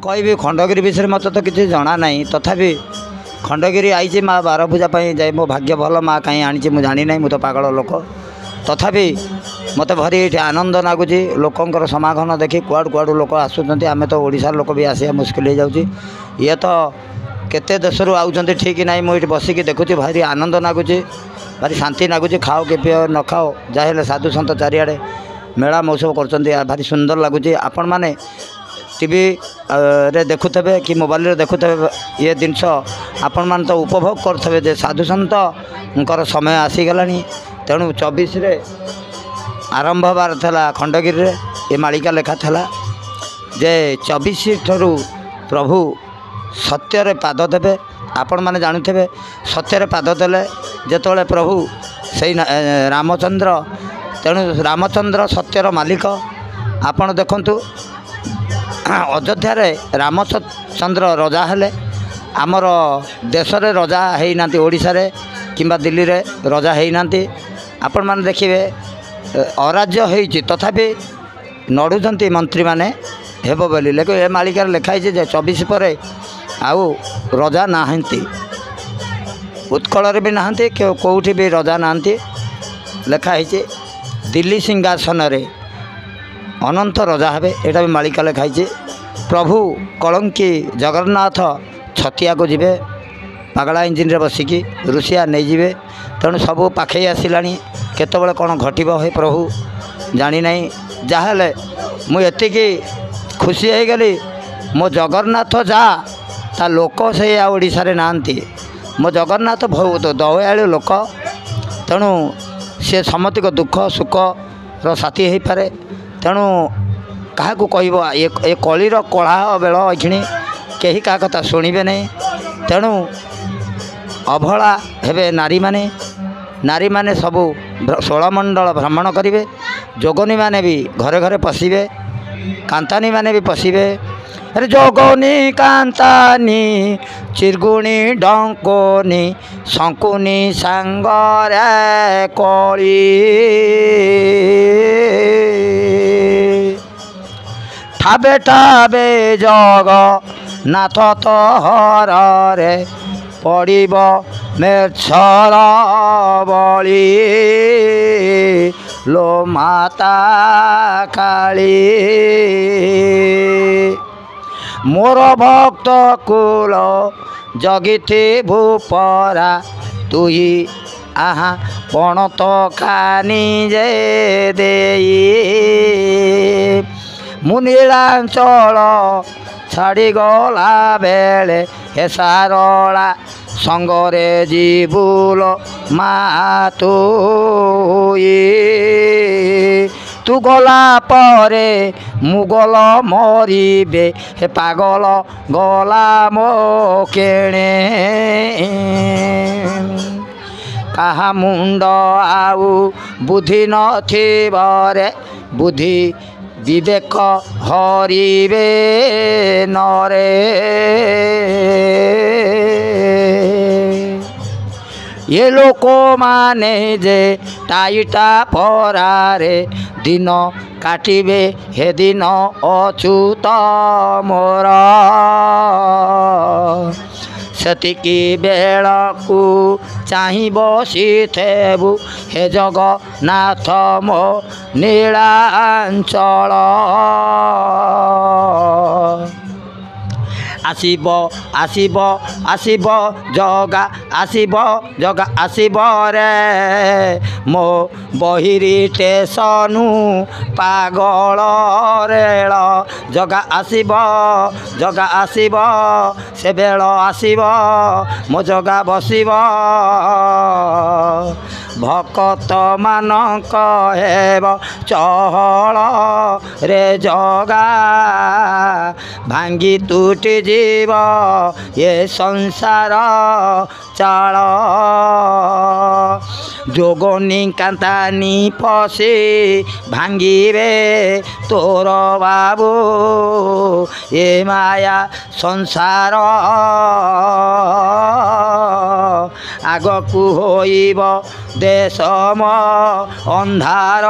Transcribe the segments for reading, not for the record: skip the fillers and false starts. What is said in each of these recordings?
कहबी खंडगिरी विषय मत तो किसी जना ना तथापि खंडगिरी आई माँ बार पूजा जाए मो भाग्य भल माँ कहीं आनी मुझे जानी ना मुझे तो पागल लोक तथापि मत भारी ये आनंद लगुच लोकंर समागम देखी कुआड़ू कुआड़ू लोक आसुँच आम तो ओडिशार लोक भी आसिया मुस्किल हो जाऊँगी ये तो केते देश आउट ठीक ना मुझे बसिकी देखुची भारी आनंद लगुच भारी शांति लगुच खाओ कि पिओ न खाओ जहाँ साधु सत चारिआडे मेला महोत्सव कर भारी सुंदर लगुच आपण मैंने टीवी रे देखुथे कि मोबाइल रे देखुथे ये जिनस आपण मान तो उपभोग करुथे साधु सतर समय आसीगला तेणु 24 रे आरंभ बार था खंडगिरी रे ये मालिका लेखा था जे 24 ठू प्रभु सत्यर पाद देवे आपण मैंने जानूथे सत्यर पाद देले जेतोले प्रभु से रामचंद्र तेणु रामचंद्र सत्यर मालिक आपण देखंतु अयोध्या रे रामचंद्र रजा हेले आमर देश रे रजा होना ओडिशा रे किंबा दिल्ली रे रजा होना आपण मैंने देखिए अराज्य होती तथापि नड़ुंट मंत्री मैंने हेब बोली लेकिन ए मालिकार लिखाई 24 पर आउ रजा नहांती उत्कल भी नहांती कौटी भी रजा नहांती लिखाई दिल्ली सिंहासन रे अनंत रजा हे यहाँ भी मालिका लिखाई प्रभु कलंकी जगन्नाथ छतिया को जीवे पगला इंजिन रे बसिकी रुषिया नहीं जीवे तेणु सबू पाखे आसला केतबले कौन घटब हे प्रभु जानी ना जहाँ मुझे खुशी हो गली मो जगन्नाथ जा ता लोक से ओडिशा रे नांती मो जगन्नाथ बहुत दयालु लोक तेणु सी समति को दुख सुख रो साथी हो पारे तेणु क्या कह ये कलीर कला बेल एखिणी कहीं क्या कथा शुणे नहीं तेणु अवहेला हेबे नारी माने सबू 16 मंडल भ्रमण करेंगे जोगनी माने भी घरे घरे पशिबे कांतानी माने भी पशिबे अरे जोगनी कांतानी चिरगुणी डंकोनी शंकुनी सांगरे कली ठाबे ठाबे जग नाथ तोहर रे पड़ब मेछर बली लो माता काली मोर भक्त कुल जगिथि भूपरा तुही आहा पण तो खानी जे देई मुनीलांचल छाड़ी गला बेले हे सारला संगरे जीबुल मातु तू गला परे मुगल मरिबे हे पागल गला मो केणे कहा मुंड आउ बुद्धि नथिबरे बुद्धि विवेक हरिबे नरे ये लोक माने जे टाइटा परारे दिन काटिबे हे दिन अच्युत मोर सेतिकी बेलकू चाहि बसिथेबु हे जगन्नाथ मो नीलांचल आसीब आसीब आसीब जगा आसीब जगा आसीब रे मो बहिरी स्टेशनु पागल रेल जगा आसीब से बेल आसीब मो जगा बसिब भक्त मानक हेब चहल रे जगा भांगी टूटी जीव ये संसार चाल जोगनी कांतानी पशि भांगिबे तोर बाबू ये माया संसार ଆଗକୁ ହୋଇବ ଦେଶମ ଅନ୍ଧାର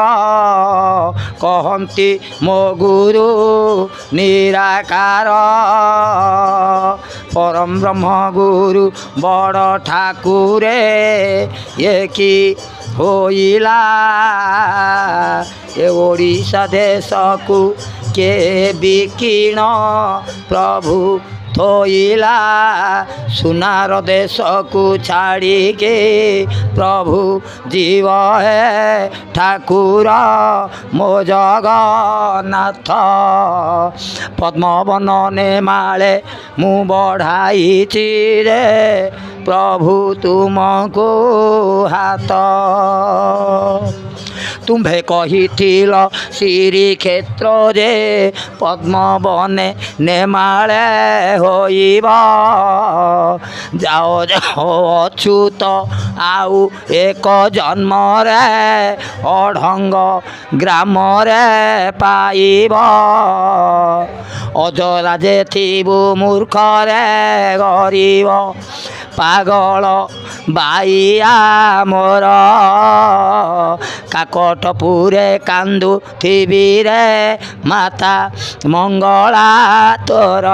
କହନ୍ତି ମୋ ଗୁରୁ ନିରାକାର ପରମ ବ୍ରହ୍ମ ଗୁରୁ ବଡ଼ ଠାକୁରେ ଏ କି ହୋଇଲା ଏ ଓଡ଼ିଶା ଦେଶକୁ କେ ବିକିଣ ପ୍ରଭୁ ଥୋଇଲା ସୁନାର ଦେଶକୁ ଛାଡ଼ିକି ପ୍ରଭୁ ଯିବ ହେ ଠାକୁର ମୋ ଜଗନ୍ନାଥ ପଦ୍ମବନ ନେମାଳେ ମୁଁ ବଢ଼ାଇଛି ରେ ପ୍ରଭୁ ତୁମକୁ ହାତ ତୁମ୍ଭେ କହିଥିଲ ଶ୍ରୀକ୍ଷେତ୍ରରେ ପଦ୍ମବନେ ନେମାଳେ ହୋଇବ ଯାଅ ଯାଅ ଅଚ୍ୟୁତ ଆଉ ଏକ ଜନ୍ମରେ ଅଢ଼ଙ୍ଗ ଗ୍ରାମରେ ପାଇବ ଅଜରାଜେ ଥିବୁ ମୂର୍ଖରେ ଗରିବ ପାଗଳ ବାଇଆ ମୋର କାକଟପୁରେ କାନ୍ଦୁଥିବି ରେ ମାତା ମଙ୍ଗଳା ତୋର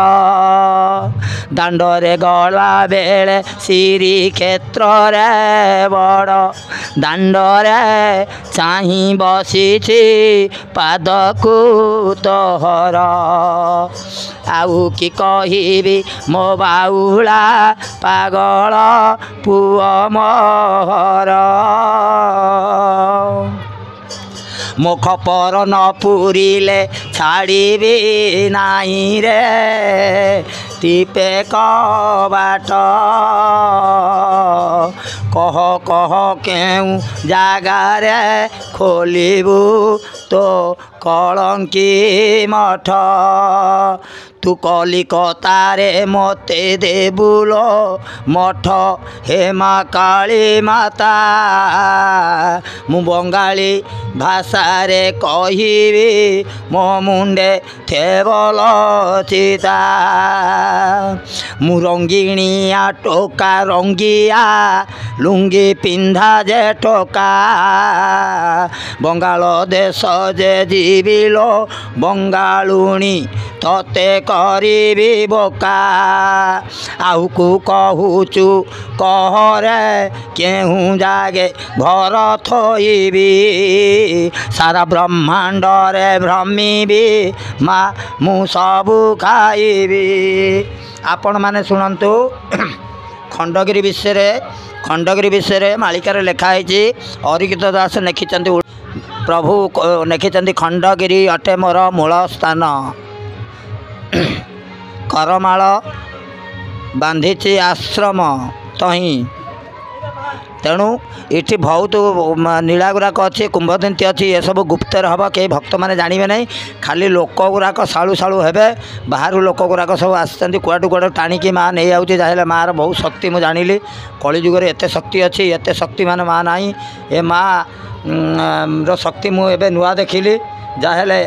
ଦାଣ୍ଡରେ ଗଲା ବେଳେ ଶ୍ରୀକ୍ଷେତ୍ରରେ ବଡ଼ ଦାଣ୍ଡରେ ଚାହିଁ ବସିଛି ପାଦକୁ ତୋହର ଆଉ କି କହିବି ମୋ ବାଉଳା ପାଗଳ ପୁଅ ମୋହର ମୋ ଖପର ନ ପୁରିଲେ ଛାଡ଼ିବି ନାହିଁ ରେ ଟିପେ କବାଟ କହ କହ କେଉଁ ଜାଗାରେ ଖୋଲିବୁ ତୋ କଳଙ୍କି ମଠ ତୁ କଲିକତାରେ ମୋତେ ଦେବୁଲୋ ମଠ ହେ ମା କାଳୀ ମାତା ମୁଁ ବଙ୍ଗାଳୀ ଭାଷାରେ କହିବି ମୋ ମୁଣ୍ଡେ ଥେବଲ ଚିତା ମୁଁ ରଙ୍ଗିଣିଆ ଟୋକା ରଙ୍ଗିଆ ଲୁଙ୍ଗି ପିନ୍ଧା ଯେ ଟୋକା ବଙ୍ଗାଳ ଦେଶ ଯେ ଯିବିଲୋ ବଙ୍ଗାଳୁଣୀ ତତେ କରିବି ବୋକା ଆଉକୁ କହୁଛୁ କହରେ କେଉଁ ଜାଗେ ଘର ଥୋଇବି ସାରା ବ୍ରହ୍ମାଣ୍ଡରେ ଭ୍ରମିବି ମା ମୁଁ ସବୁ ଖାଇବି ଆପଣମାନେ ଶୁଣନ୍ତୁ ଖଣ୍ଡଗିରି ବିଷୟରେ ମାଳିକାରେ ଲେଖା ହେଇଛି ଅରିଜିତ ଦାସ ଲେଖିଛନ୍ତି ପ୍ରଭୁ ଲେଖିଛନ୍ତି ଖଣ୍ଡଗିରି ଅଟେ ମୋର ମୂଳ ସ୍ଥାନ କରମାଳ ବାନ୍ଧିଛି ଆଶ୍ରମ ତହିଁ ତେଣୁ ଏଠି ବହୁତ ନୀଳା ଗୁଡ଼ାକ ଅଛି କୁମ୍ଭଦନ୍ତୀ ଅଛି ଏସବୁ ଗୁପ୍ତରେ ହେବ କେହି ଭକ୍ତମାନେ ଜାଣିବେ ନାହିଁ ଖାଲି ଲୋକ ଗୁଡ଼ାକ ସାଳୁ ସାଳୁ ହେବେ ବାହାରୁ ଲୋକ ଗୁଡ଼ାକ ସବୁ ଆସିଛନ୍ତି କୁଆଡ଼ୁ କୁଆଡ଼ୁ ଟାଣିକି ମା' ନେଇଯାଉଛି ଯାହେଲେ ମା'ର ବହୁତ ଶକ୍ତି ମୁଁ ଜାଣିଲି କଳିଯୁଗରେ ଏତେ ଶକ୍ତି ଅଛି ଏତେ ଶକ୍ତିମାନ ମା' ନାହିଁ ଏ ମା'ର ଶକ୍ତି ମୁଁ ଏବେ ନୂଆ ଦେଖିଲି ଯାହେଲେ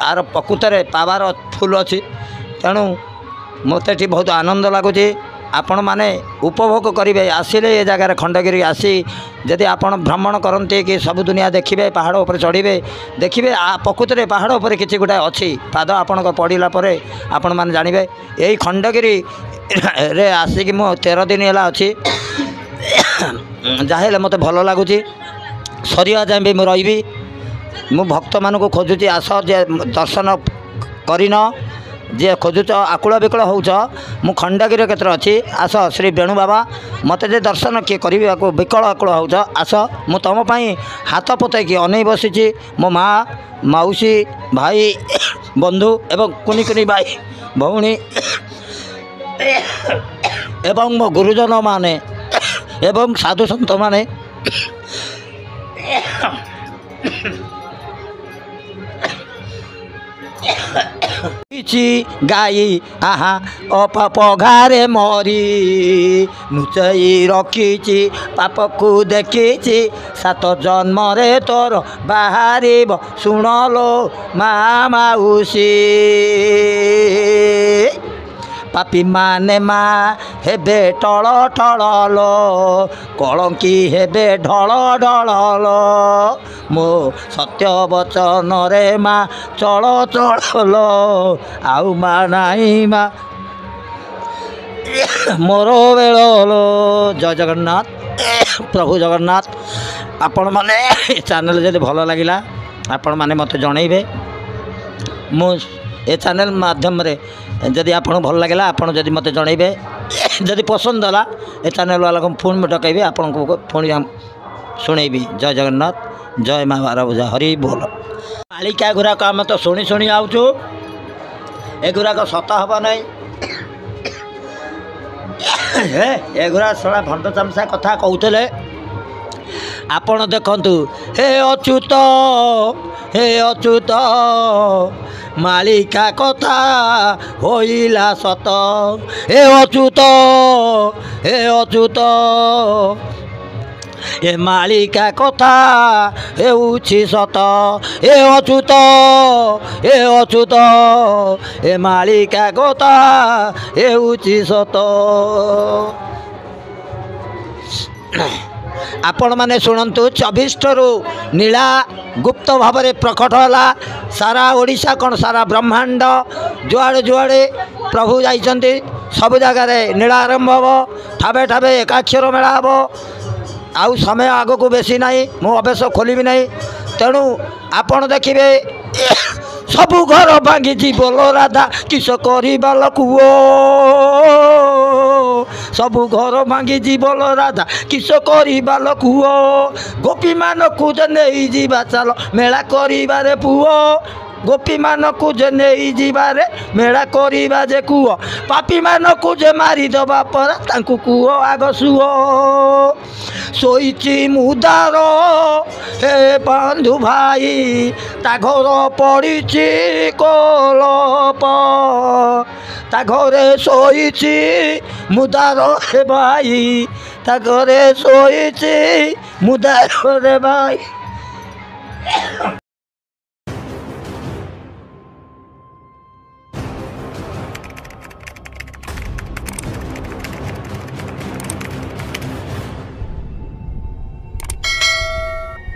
ଆର ପ୍ରକୃତରେ ପାୱାର ଫୁଲ୍ ଅଛି ତେଣୁ ମୋତେ ଏଠି ବହୁତ ଆନନ୍ଦ ଲାଗୁଛି ଆପଣମାନେ ଉପଭୋଗ କରିବେ ଆସିଲେ ଏ ଜାଗାରେ ଖଣ୍ଡଗିରି ଆସି ଯଦି ଆପଣ ଭ୍ରମଣ କରନ୍ତି କି ସବୁ ଦୁନିଆ ଦେଖିବେ ପାହାଡ଼ ଉପରେ ଚଢ଼ିବେ ଦେଖିବେ ପ୍ରକୃତରେ ପାହାଡ଼ ଉପରେ କିଛି ଗୋଟାଏ ଅଛି ପାଦ ଆପଣଙ୍କ ପଡ଼ିଲା ପରେ ଆପଣମାନେ ଜାଣିବେ ଏଇ ଖଣ୍ଡଗିରିରେ ଆସିକି ମୁଁ 13 ଦିନ ହେଲା ଅଛି ଯାହେଲେ ମୋତେ ଭଲ ଲାଗୁଛି ସରିବା ଯାଏଁ ବି ମୁଁ ରହିବି ମୁଁ ଭକ୍ତମାନଙ୍କୁ ଖୋଜୁଛି ଆସ ଯେ ଦର୍ଶନ କରିନ जे खोजुच आकुल विकल होच मु खंडगिरी क्षेत्र अच्छी आस श्री वेणु बाबा मत जे दर्शन किए करी विकल आकुल होच आस मु तुम हाथ पतैकी अनै बसी मो माँ मौसी भाई बंधु एवं कुनी कुनी भाई भौणी एवं मो गुरुजन माने एवं साधु सन्त माने गाई आहा पघारे मरी नुचाई रखी पाप को देखी 7 जन्म रे तोर बाहर शुणलो माँ मौसी पापी माने माँ हेबे टल टल कलंकी हेबे ढल ढल मो सत्य वचन रे माँ चल चल आउ माँ नाई माँ मोर बेल जय जगन्नाथ प्रभु जगन्नाथ आपण माने चैनल जदि भल लगिला आपण माने मत जनइबे मु ए चैनल माध्यम रे जदि आपण भल लगिला आपण जदि मत जनइबे जदि पसंद होला ए चैनल वाला को फोन में डकइबे आपण को फोन सुनैबी जय जगन्नाथ जय माँ बारभुजा हरि बोल मालिका गुराक आम तो शुणी शुणी आउछु एगुराक सत हब नहीं एगुरा सड़ा भंड चामसा कथा कहते आपण देखंतु हे अच्युत मालिका कथा होइला सत हे अच्युत ए मालिका कथा हेउछि सत ए अच्युत ए मालिका कथा हेउछि सत आपण माने शुणु 24 नीला गुप्त भाव में प्रकट होला सारा ओडिशा कौन सारा ब्रह्मांड जुआड़े जुआड़े प्रभु जाइछन्ति सब जगार नीला आरंभ हम ठाबे ठाबे एकाक्षर मेला हम आउ समय आग को बेसी नहीं मु अवेश खोलि नहीं तेणु आपण देखिए सबू घर भांगी बोलो राधा किस करवा लकुओ सबू घर भांगी बोलो राधा किस करवा लकुओ गोपी मान को नहीं जीवा चल मेला करिबारे पुओ गोपी मान को जे नहीं जीवारे मेला करिबा जे कुओ पापी मान को जे मारी दबा पर तांकु कुओ आग सुओ सोईची मुदार हे बंधु भाई ता घर पड़ीची कोलप ता घरे सोईची मुदार हे भाई ता घरे सोईची मुदार रे भाई।